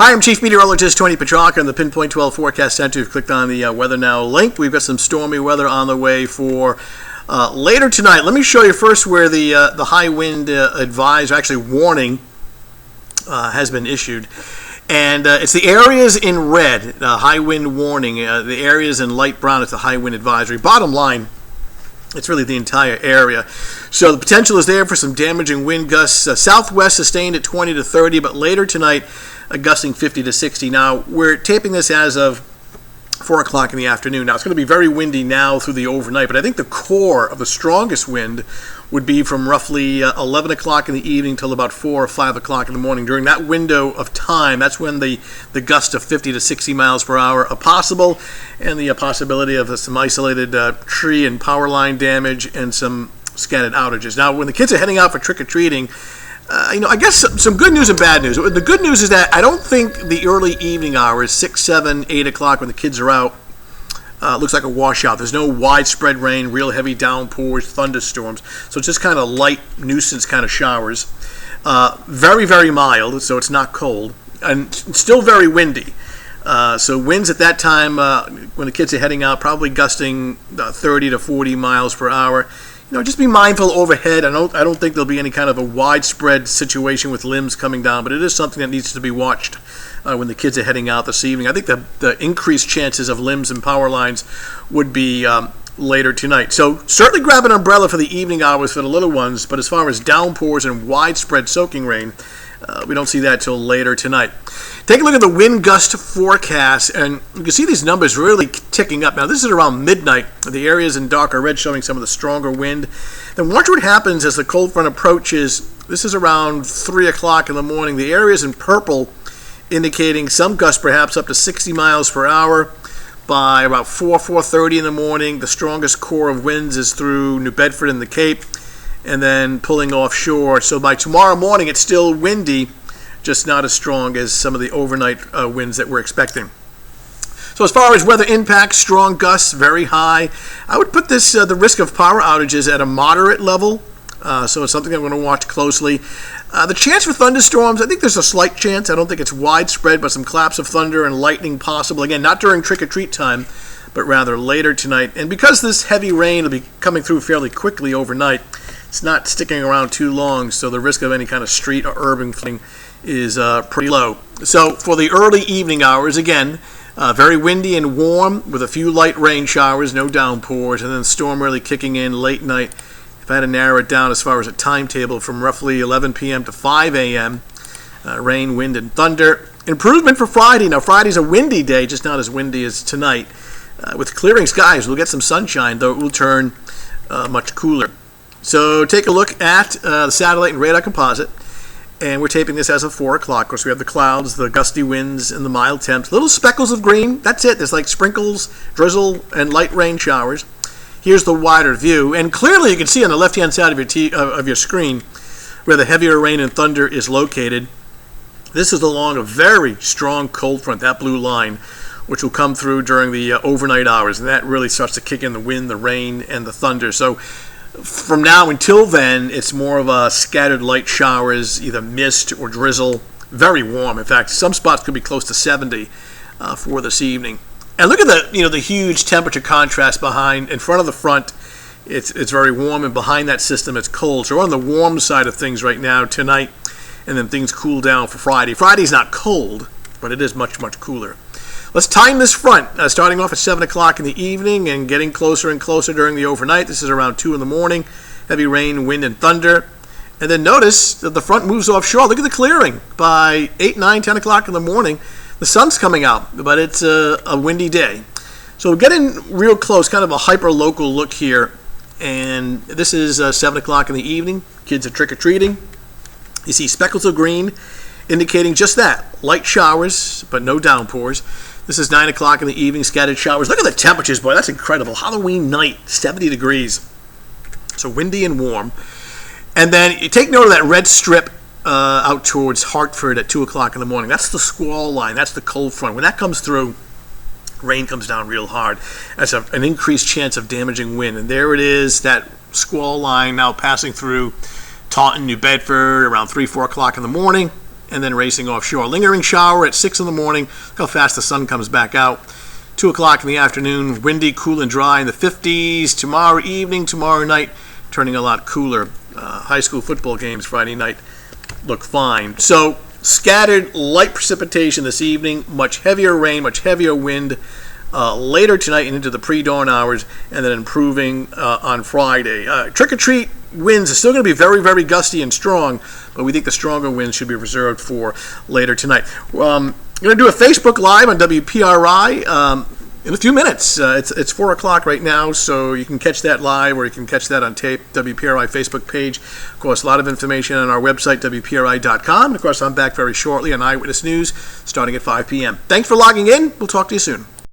Hi, I'm Chief Meteorologist Tony Petrarca in the Pinpoint 12 Forecast Center. You've clicked on the Weather Now link. We've got some stormy weather on the way for later tonight. Let me show you first where the high wind advisory, actually warning, has been issued. And it's the areas in red, high wind warning. The areas in light brown, it's the high wind advisory. Bottom line, it's really the entire area. So the potential is there for some damaging wind gusts. Southwest sustained at 20 to 30, but later tonight, gusting 50 to 60. Now, we're taping this as of 4 o'clock in the afternoon. Now, it's going to be very windy now through the overnight, but I think the core of the strongest wind would be from roughly 11 o'clock in the evening till about 4 or 5 o'clock in the morning. During that window of time, that's when the gusts of 50 to 60 miles per hour are possible, and the possibility of some isolated tree and power line damage and some scattered outages. Now, when the kids are heading out for trick-or-treating, I guess some good news and bad news. The good news is that I don't think the early evening hours, 6, 7, 8 o'clock when the kids are out, looks like a washout. There's no widespread rain, real heavy downpours, thunderstorms. So it's just kind of light nuisance kind of showers. Very, very mild, so it's not cold. And still very windy. So winds at that time when the kids are heading out, probably gusting 30 to 40 miles per hour. Just be mindful overhead. I don't think there'll be any kind of a widespread situation with limbs coming down, but it is something that needs to be watched when the kids are heading out this evening. I think the increased chances of limbs and power lines would be later tonight. So certainly grab an umbrella for the evening hours for the little ones, but as far as downpours and widespread soaking rain, we don't see that till later tonight. Take a look at the wind gust forecast, and you can see these numbers really ticking up. Now, this is around midnight. The areas in darker red showing some of the stronger wind. Then watch what happens as the cold front approaches. This is around 3 o'clock in the morning. The areas in purple indicating some gusts perhaps up to 60 miles per hour. By about 4:30 in the morning, the strongest core of winds is through New Bedford and the Cape, and then pulling offshore. So by tomorrow morning, it's still windy, just not as strong as some of the overnight winds that we're expecting. So as far as weather impacts, strong gusts, very high. I would put this the risk of power outages at a moderate level, so it's something I'm going to watch closely. The chance for thunderstorms, I think there's a slight chance. I don't think it's widespread, but some claps of thunder and lightning possible. Again, not during trick-or-treat time, but rather later tonight. And because this heavy rain will be coming through fairly quickly overnight, it's not sticking around too long, so the risk of any kind of street or urban flooding is pretty low. So for the early evening hours, again, very windy and warm with a few light rain showers, no downpours, and then storm really kicking in late night. If I had to narrow it down as far as a timetable from roughly 11 p.m. to 5 a.m., rain, wind, and thunder. Improvement for Friday. Now, Friday's a windy day, just not as windy as tonight. With clearing skies, we'll get some sunshine, though it will turn much cooler. So take a look at the satellite and radar composite. And we're taping this as of 4 o'clock. Of course, we have the clouds, the gusty winds, and the mild temps. Little speckles of green. That's it. There's like sprinkles, drizzle, and light rain showers. Here's the wider view. And clearly you can see on the left-hand side of your screen where the heavier rain and thunder is located. This is along a very strong cold front, that blue line, which will come through during the overnight hours. And that really starts to kick in the wind, the rain, and the thunder. So from now until then, it's more of a scattered light showers, either mist or drizzle. Very warm. In fact, some spots could be close to 70 for this evening. And look at the huge temperature contrast in front of the front. It's very warm, and behind that system it's cold. So we're on the warm side of things right now tonight, and then things cool down for Friday. Friday's not cold, but it is much, much cooler. Let's time this front, starting off at 7 o'clock in the evening and getting closer and closer during the overnight. This is around 2 in the morning. Heavy rain, wind, and thunder. And then notice that the front moves offshore. Look at the clearing. By 8, 9, 10 o'clock in the morning, the sun's coming out, but it's a windy day. So we're getting real close, kind of a hyper-local look here. And this is 7 o'clock in the evening. Kids are trick-or-treating. You see speckles of green indicating just that. Light showers, but no downpours. This is 9 o'clock in the evening, scattered showers. Look at the temperatures, boy. That's incredible. Halloween night, 70 degrees. So windy and warm. And then you take note of that red strip out towards Hartford at 2 o'clock in the morning. That's the squall line. That's the cold front. When that comes through, rain comes down real hard. That's an increased chance of damaging wind. And there it is, that squall line now passing through Taunton, New Bedford, around 3, 4 o'clock in the morning. and then racing offshore. Lingering shower at 6 in the morning. Look how fast the sun comes back out. 2 o'clock in the afternoon, windy, cool, and dry in the 50s. Tomorrow evening, tomorrow night, turning a lot cooler. High school football games Friday night look fine. So scattered light precipitation this evening, much heavier rain, much heavier wind later tonight and into the pre-dawn hours, and then improving on Friday. Trick-or-treat winds are still going to be very, very gusty and strong, but we think the stronger winds should be reserved for later tonight. I'm going to do a Facebook Live on WPRI in a few minutes. It's 4 o'clock right now, so you can catch that live or you can catch that on tape, WPRI Facebook page. Of course, a lot of information on our website, WPRI.com. And of course, I'm back very shortly on Eyewitness News starting at 5 p.m. Thanks for logging in. We'll talk to you soon.